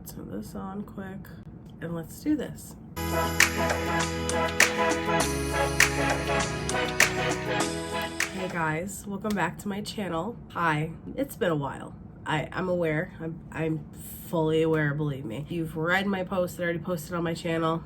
turn this on quick and let's do this. Hey guys, welcome back to my channel. Hi, it's been a while. I'm aware. I'm fully aware, believe me. You've read my post that I already posted on my channel.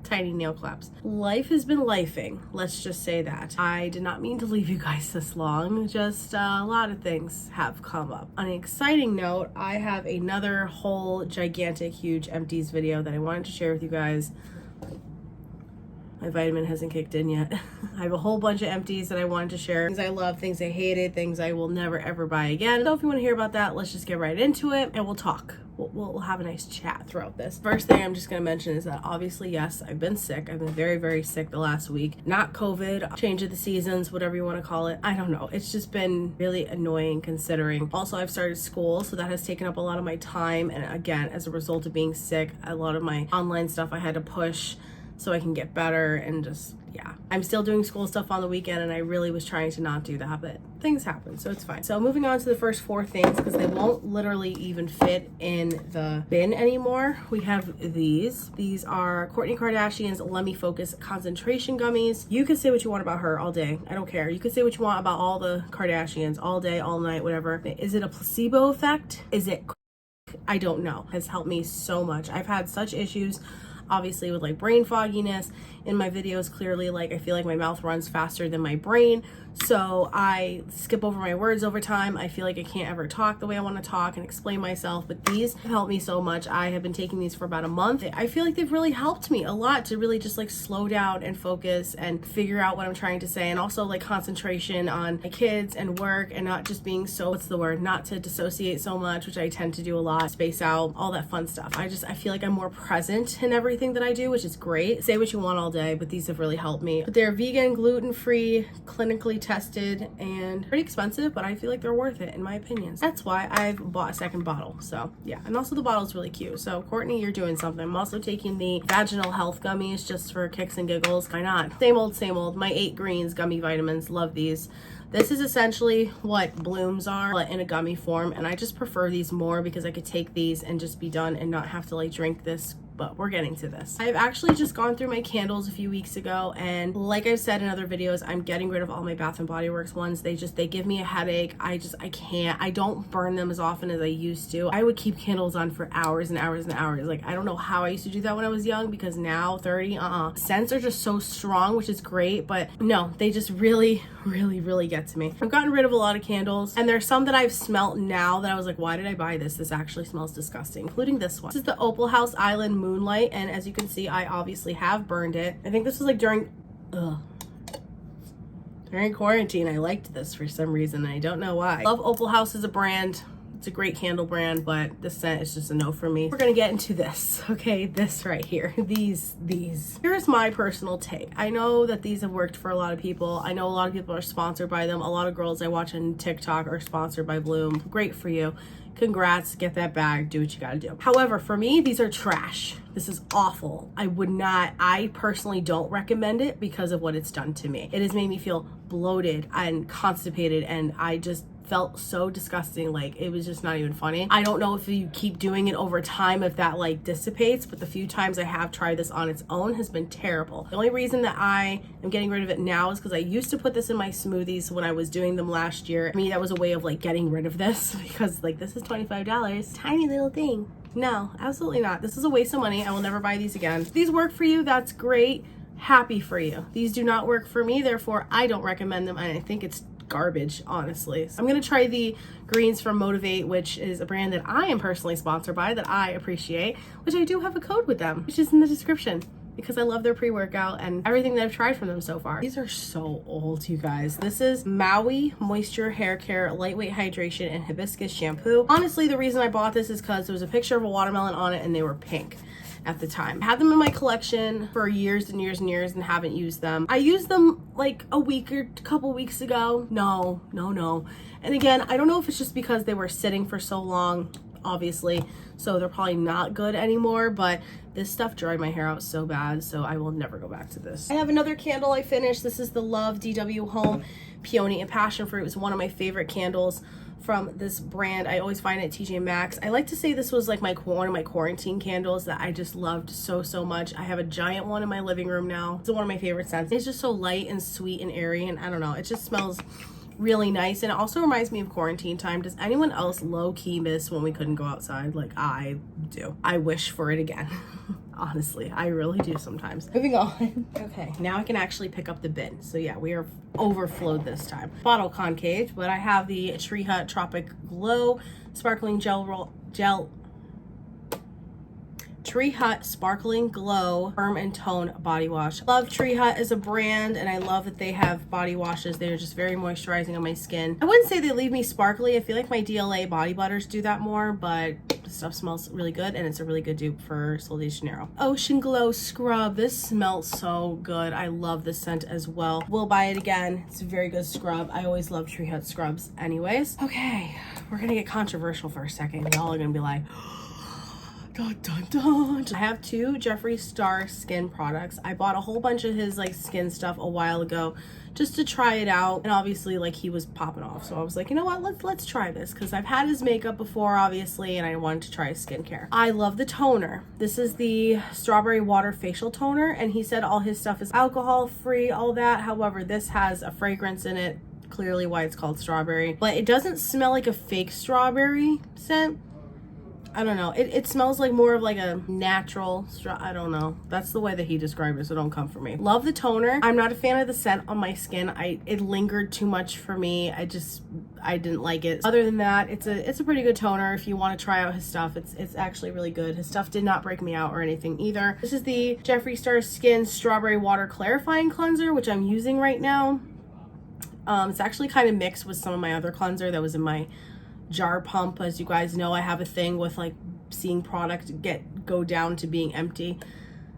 Tiny nail claps. Life has been lifing, let's just say that. I did not mean to leave you guys this long, just a lot of things have come up. On an exciting note, I have another whole gigantic huge empties video that I wanted to share with you guys. My vitamin hasn't kicked in yet. I have a whole bunch of empties that I wanted to share. Things I love, things I hated, things I will never ever buy again. So if you want to hear about that, let's just get right into it and we'll talk. We'll have a nice chat throughout this. First thing I'm just going to mention is that obviously, yes, I've been sick. I've been very, very sick the last week. Not COVID, change of the seasons, whatever you want to call it. I don't know. It's just been really annoying considering. Also, I've started school, so that has taken up a lot of my time. And again, as a result of being sick, a lot of my online stuff I had to push so I can get better and just, yeah. I'm still doing school stuff on the weekend and I really was trying to not do that, but things happen, so it's fine. So moving on to the first 4 things, because they won't literally even fit in the bin anymore. We have these. These are Kourtney Kardashian's Let Me Focus concentration gummies. You can say what you want about her all day. I don't care. You can say what you want about all the Kardashians all day, all night, whatever. Is it a placebo effect? Is it? I don't know. It has helped me so much. I've had such issues obviously with like brain fogginess in my videos. Clearly, like I feel like my mouth runs faster than my brain, so I skip over my words over time. I feel like I can't ever talk the way I want to talk and explain myself, but these help me so much. I have been taking these for about a month. I feel like they've really helped me a lot to really just like slow down and focus and figure out what I'm trying to say, and also like concentration on my kids and work and not just being so, what's the word, not to dissociate so much, which I tend to do a lot, space out, all that fun stuff. I feel like I'm more present in everything that I do, which is great. Say what you want all day, but these have really helped me. But they're vegan, gluten-free, clinically tested, and pretty expensive, but I feel like they're worth it in my opinion. That's why I've bought a second bottle. So yeah, and also the bottle is really cute. So Kourtney, you're doing something. I'm also taking the vaginal health gummies just for kicks and giggles. Why not? Same old, same old. My 8 greens gummy vitamins. Love these. This is essentially what blooms are in a gummy form, and I just prefer these more because I could take these and just be done and not have to like drink this, but we're getting to this. I've actually just gone through my candles a few weeks ago, and like I've said in other videos, I'm getting rid of all my Bath & Body Works ones. They give me a headache. I can't. I don't burn them as often as I used to. I would keep candles on for hours and hours and hours. Like, I don't know how I used to do that when I was young, because now 30, scents are just so strong, which is great, but no, they just really get to me. I've gotten rid of a lot of candles, and there's some that I've smelt now that I was like, why did I buy this? This actually smells disgusting, including this one. This is the Opal House Island Moonlight, and as you can see, I obviously have burned it. I think this was like during quarantine. I liked this for some reason. I don't know why. I love Opal House as a brand. It's a great candle brand, but the scent is just a no for me. We're gonna get into this, okay? This right here, these. Here's my personal take. I know that these have worked for a lot of people. I know a lot of people are sponsored by them. A lot of girls I watch on TikTok are sponsored by Bloom. Great for you. Congrats, get that bag, do what you gotta do. However, for me, these are trash. This is awful. I personally don't recommend it because of what it's done to me. It has made me feel bloated and constipated, and I just felt so disgusting. Like, it was just not even funny. I don't know if you keep doing it over time, if that like dissipates, but the few times I have tried this on its own has been terrible. The only reason that I am getting rid of it now is because I used to put this in my smoothies when I was doing them last year. I mean, that was a way of like getting rid of this, because like, this is $25, tiny little thing. No, absolutely not. This is a waste of money. I will never buy these again. If these work for you, that's great. Happy for you. These do not work for me, therefore I don't recommend them, and I think it's garbage, honestly. So I'm gonna try the greens from Motivate, which is a brand that I am personally sponsored by, that I appreciate, which I do have a code with them, which is in the description, because I love their pre-workout and everything that I've tried from them so far. These are so old, you guys. This is Maui Moisture Hair Care Lightweight Hydration and Hibiscus Shampoo. Honestly, the reason I bought this is because there was a picture of a watermelon on it and they were pink at the time. I had them in my collection for years and years and years and haven't used them. I used them like a week or a couple weeks ago. No. And again, I don't know if it's just because they were sitting for so long, obviously, so they're probably not good anymore, but this stuff dried my hair out so bad, so I will never go back to this. I have another candle I finished. This is the Love DW Home Peony and Passion Fruit. It was one of my favorite candles from this brand. I always find it at TJ Maxx. I like to say this was like one of my quarantine candles that I just loved so much. I have a giant one in my living room now. It's one of my favorite scents. It's just so light and sweet and airy, and I don't know, it just smells really nice, and it also reminds me of quarantine time. Does anyone else low-key miss when we couldn't go outside? Like, I do. I wish for it again. Honestly, I really do sometimes. Moving on. Okay, now I can actually pick up the bin. So yeah, we are overflowed this time. Bottle concave, but I have the Tree Hut Tropic Glow Sparkling Tree Hut Sparkling Glow Firm and Tone Body Wash. Love Tree Hut as a brand, and I love that they have body washes. They're just very moisturizing on my skin. I wouldn't say they leave me sparkly. I feel like my DLA body butters do that more, but the stuff smells really good, and it's a really good dupe for Sol de Janeiro. Ocean Glow Scrub. This smells so good. I love this scent as well. We'll buy it again. It's a very good scrub. I always love Tree Hut scrubs anyways. Okay, we're gonna get controversial for a second. Y'all are gonna be like, dun, dun, dun. I have 2 Jeffree Star skin products. I bought a whole bunch of his like skin stuff a while ago just to try it out, and obviously like he was popping off, so I was like, you know what, let's try this, because I've had his makeup before obviously, and I wanted to try his skincare. I love the toner. This is the Strawberry Water Facial Toner, and he said all his stuff is alcohol free, all that. However, this has a fragrance in it, clearly why it's called strawberry, but it doesn't smell like a fake strawberry scent. I don't know. It smells like more of like a natural I don't know. That's the way that he described it, so don't come for me. Love the toner. I'm not a fan of the scent on my skin. It lingered too much for me. I didn't like it. Other than that, it's a pretty good toner. If you want to try out his stuff, it's actually really good. His stuff did not break me out or anything either. This is the Jeffree Star Skin Strawberry Water Clarifying Cleanser, which I'm using right now. It's actually kind of mixed with some of my other cleanser that was in my jar pump. As you guys know, I have a thing with like seeing product go down to being empty.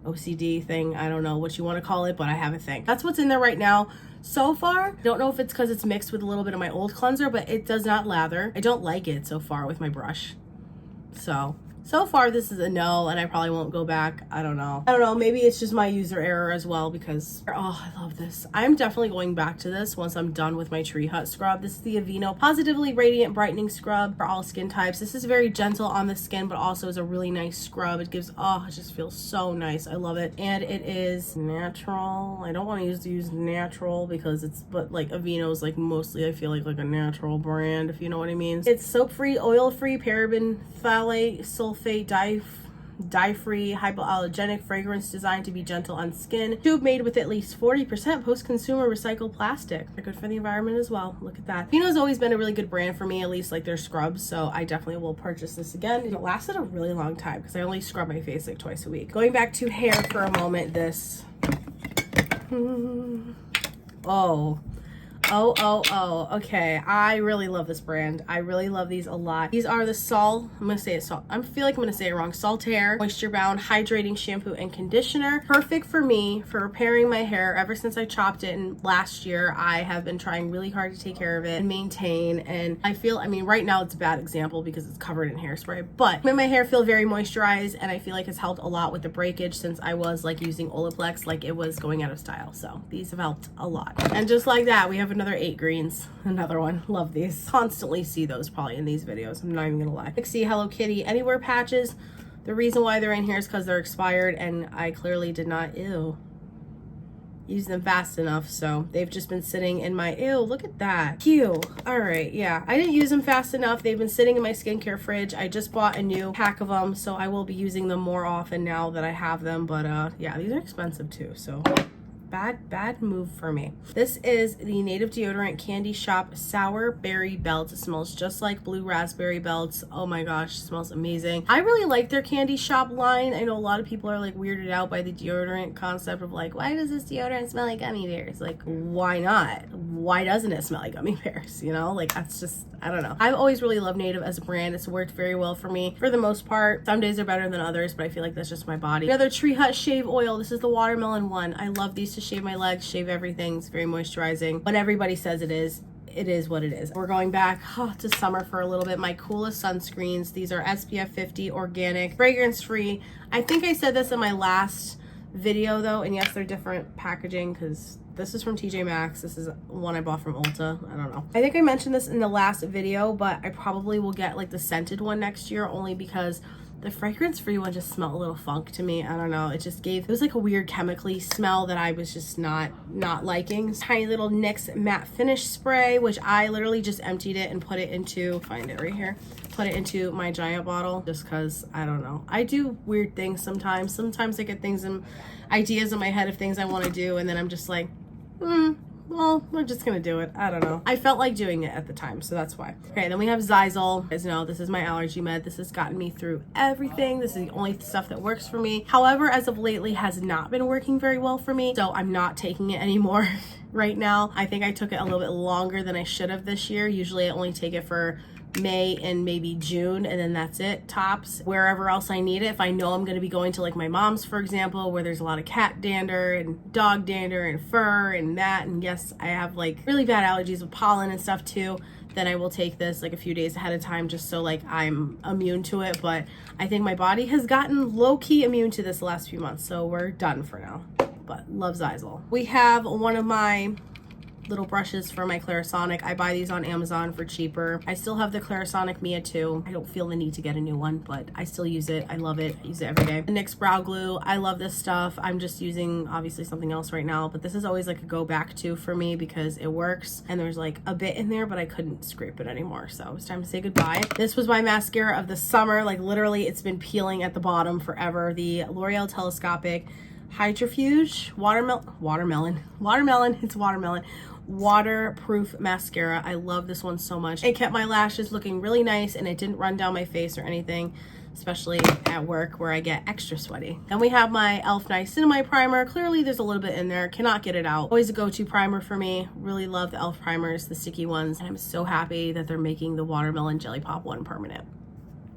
OCD thing, I don't know what you want to call it, but I have a thing. That's what's in there right now. So far, don't know if it's because it's mixed with a little bit of my old cleanser, but it does not lather. I don't like it so far with my brush. So far this is a no, and I probably won't go back. I don't know. Maybe it's just my user error as well, because oh, I love this. I'm definitely going back to this once I'm done with my Tree Hut scrub. This is the Aveeno Positively Radiant Brightening Scrub for all skin types. This is very gentle on the skin, but also is a really nice scrub. It gives, oh, it just feels so nice. I love it. And it is natural. I don't want to use natural because but like Aveeno is like mostly, I feel like a natural brand, if you know what I mean. It's soap-free, oil-free, paraben, phthalate, sulfate, dye-free, hypoallergenic fragrance designed to be gentle on skin. Tube made with at least 40% post-consumer recycled plastic. They're good for the environment as well. Look at that. Aveeno's always been a really good brand for me, at least like their scrubs, so I definitely will purchase this again. It lasted a really long time because I only scrub my face like twice a week. Going back to hair for a moment, this. Oh, okay. I really love this brand. I really love these a lot. These are the I'm gonna say it Salt. I feel like I'm gonna say it wrong. Saltaire Moisture Bound Hydrating Shampoo and Conditioner. Perfect for me for repairing my hair. Ever since I chopped it last year, I have been trying really hard to take care of it and maintain. And I mean, right now it's a bad example because it's covered in hairspray, but made my hair feel very moisturized, and I feel like it's helped a lot with the breakage since I was like using Olaplex like it was going out of style. So these have helped a lot. And just like that, we have another 8 greens. Another one. Love these. Constantly see those probably in these videos. I'm not even gonna lie. Pixie Hello Kitty Anywhere patches. The reason why they're in here is because they're expired, and I clearly did not use them fast enough, so they've just been sitting in my look at that. Cute. All right, yeah, I didn't use them fast enough. They've been sitting in my skincare fridge. I just bought a new pack of them, so I will be using them more often now that I have them. But yeah, these are expensive too, so bad move for me. This is the Native Deodorant Candy Shop Sour Berry Belts. It smells just like blue raspberry belts. Oh my gosh, it smells amazing. I really like their Candy Shop line. I know a lot of people are like weirded out by the deodorant concept of like, why does this deodorant smell like gummy bears? Like, why not? Why doesn't it smell like gummy bears? You know, like that's just, I don't know. I've always really loved Native as a brand. It's worked very well for me for the most part. Some days are better than others, but I feel like that's just my body. Another Tree Hut Shave Oil. This is the watermelon one. I love these to shave my legs, shave everything. It's very moisturizing. When everybody says it is what it is. We're going back to summer for a little bit. My coolest sunscreens. These are SPF 50 organic, fragrance free. I think I said this in my last video though, and yes, they're different packaging because This is from TJ Maxx. This is one I bought from Ulta. I don't know. I think I mentioned this in the last video, but I probably will get like the scented one next year, only because the fragrance-free one just smelled a little funk to me. I don't know. It was like a weird chemically smell that I was just not liking. Tiny little NYX matte finish spray, which I literally just emptied it and put it into, find it right here, put it into my giant bottle just because, I don't know. I do weird things sometimes. Sometimes I get things and ideas in my head of things I want to do, and then I'm just like, well, we're just gonna do it. I don't know. I felt like doing it at the time, so that's why. Okay, then we have ZEZAM. You guys know this is my allergy med. This has gotten me through everything. This is the only stuff that works for me. However, as of lately, has not been working very well for me, so I'm not taking it anymore right now. I think I took it a little bit longer than I should have this year. Usually I only take it for May and maybe June, and then that's it, tops. Wherever else I need it, if I know I'm going to be going to like my mom's, for example, where there's a lot of cat dander and dog dander and fur and that, and yes, I have like really bad allergies with pollen and stuff too, then I will take this like a few days ahead of time just so like I'm immune to it. But I think my body has gotten low-key immune to this the last few months, so we're done for now. But love ZEZAM. We have one of my little brushes for my Clarisonic. I buy these on Amazon for cheaper. I still have the Clarisonic Mia 2. I don't feel the need to get a new one, but I still use it. I love it. I use it every day. The NYX brow glue. I love this stuff. I'm just using obviously something else right now, but this is always like a go back to for me because it works, and there's like a bit in there, but I couldn't scrape it anymore, so it's time to say goodbye. This was my mascara of the summer. Like literally it's been peeling at the bottom forever. The L'Oreal Telescopic Hydrofuge watermelon waterproof mascara. I love this one so much. It kept my lashes looking really nice, and it didn't run down my face or anything, especially at work where I get extra sweaty. Then we have my e.l.f. Niacinamide primer. Clearly there's a little bit in there, cannot get it out. Always a go-to primer for me. Really love the e.l.f. primers, the sticky ones, and I'm so happy that they're making the watermelon jelly pop one permanent.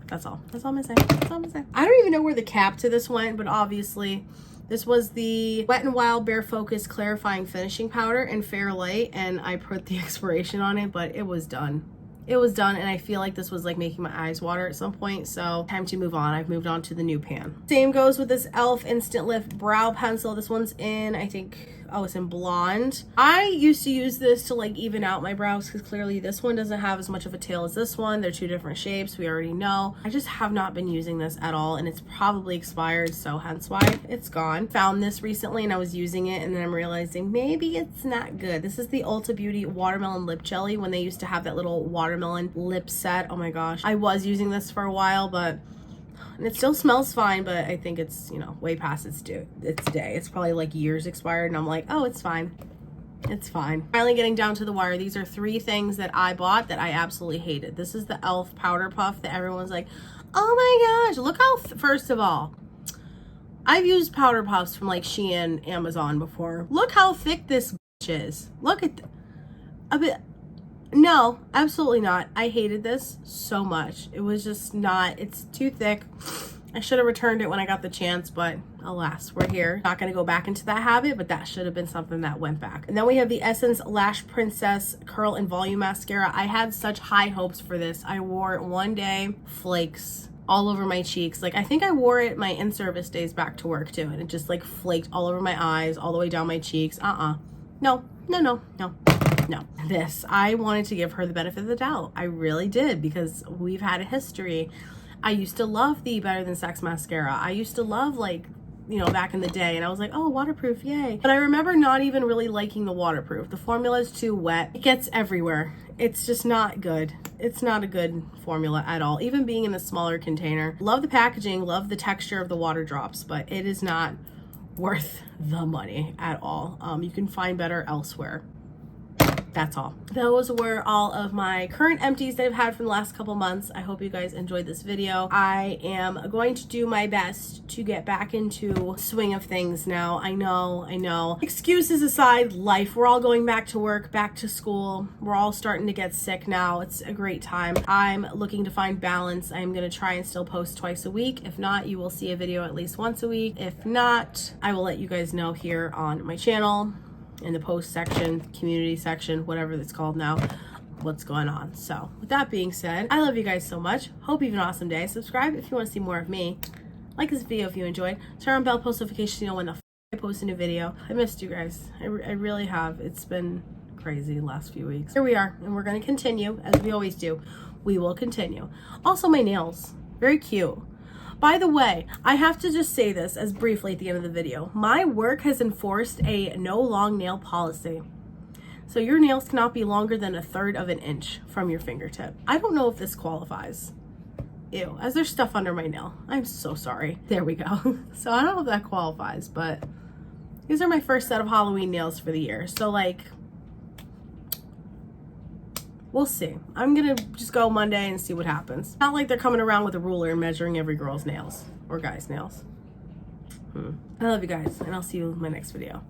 That's all I'm gonna say. That's all I'm gonna say. I don't even know where the cap to this went, but obviously this was the Wet n Wild Bare Focus Clarifying Finishing Powder in Fair Light, and I put the expiration on it, but it was done. It was done, and I feel like this was like making my eyes water at some point, so time to move on. I've moved on to the new pan. Same goes with this e.l.f. Instant Lift Brow Pencil. This one's in, I think, oh, it's in blonde. I used to use this to like even out my brows because clearly this one doesn't have as much of a tail as this one. They're two different shapes, we already know. I just have not been using this at all, and it's probably expired, so hence why it's gone. Found this recently and I was using it, and then I'm realizing maybe it's not good. This is the Ulta Beauty Watermelon Lip Jelly, when they used to have that little watermelon lip set. Oh my gosh. I was using this for a while, and it still smells fine, but I think it's, you know, way past its day. It's probably like years expired, and I'm like, oh, it's fine. It's fine. Finally getting down to the wire. These are 3 things that I bought that I absolutely hated. This is the e.l.f. Powder Puff that everyone's like, oh my gosh, look how, first of all, I've used powder puffs from like Shein, Amazon before. Look how thick this is. Look at a bit. No, absolutely not. I hated this so much. It was just not, it's too thick. I should have returned it when I got the chance, but alas, we're here. Not going to go back into that habit, but that should have been something that went back. And then we have the Essence Lash Princess Curl and Volume Mascara. I had such high hopes for this. I wore it one day, flakes all over my cheeks. Like I think I wore it my in-service days back to work too, and it just like flaked all over my eyes, all the way down my cheeks. No. This, I wanted to give her the benefit of the doubt. I really did, because we've had a history. I used to love the Better Than Sex mascara. I used to love, like, you know, back in the day, and I was like, oh, waterproof, yay. But I remember not even really liking the waterproof. The formula is too wet. It gets everywhere. It's just not good. It's not a good formula at all, even being in a smaller container. Love the packaging, love the texture of the water drops, but it is not worth the money at all. You can find better elsewhere. That's all. Those were all of my current empties that I've had from the last couple months. I hope you guys enjoyed this video. I am going to do my best to get back into swing of things now. I know. Excuses aside, life. We're all going back to work, back to school. We're all starting to get sick now. It's a great time. I'm looking to find balance. I'm going to try and still post twice a week. If not, you will see a video at least once a week. If not, I will let you guys know here on my channel, in the post section, community section, whatever it's called now, what's going on. So with that being said, I love you guys so much. Hope you have an awesome day. Subscribe if you want to see more of me. Like this video if you enjoyed. Turn on bell post notifications so you know when the I post a new video. I missed you guys. I really have. It's been crazy the last few weeks. Here we are, and we're going to continue as we always do. We will continue. Also, my nails, very cute. By the way, I have to just say this as briefly at the end of the video. My work has enforced a no long nail policy. So your nails cannot be longer than 1/3 of an inch from your fingertip. I don't know if this qualifies. Ew, as there's stuff under my nail. I'm so sorry. There we go. So I don't know if that qualifies, but these are my first set of Halloween nails for the year. So like, we'll see. I'm gonna just go Monday and see what happens. Not like they're coming around with a ruler and measuring every girl's nails or guy's nails. I love you guys, and I'll see you in my next video.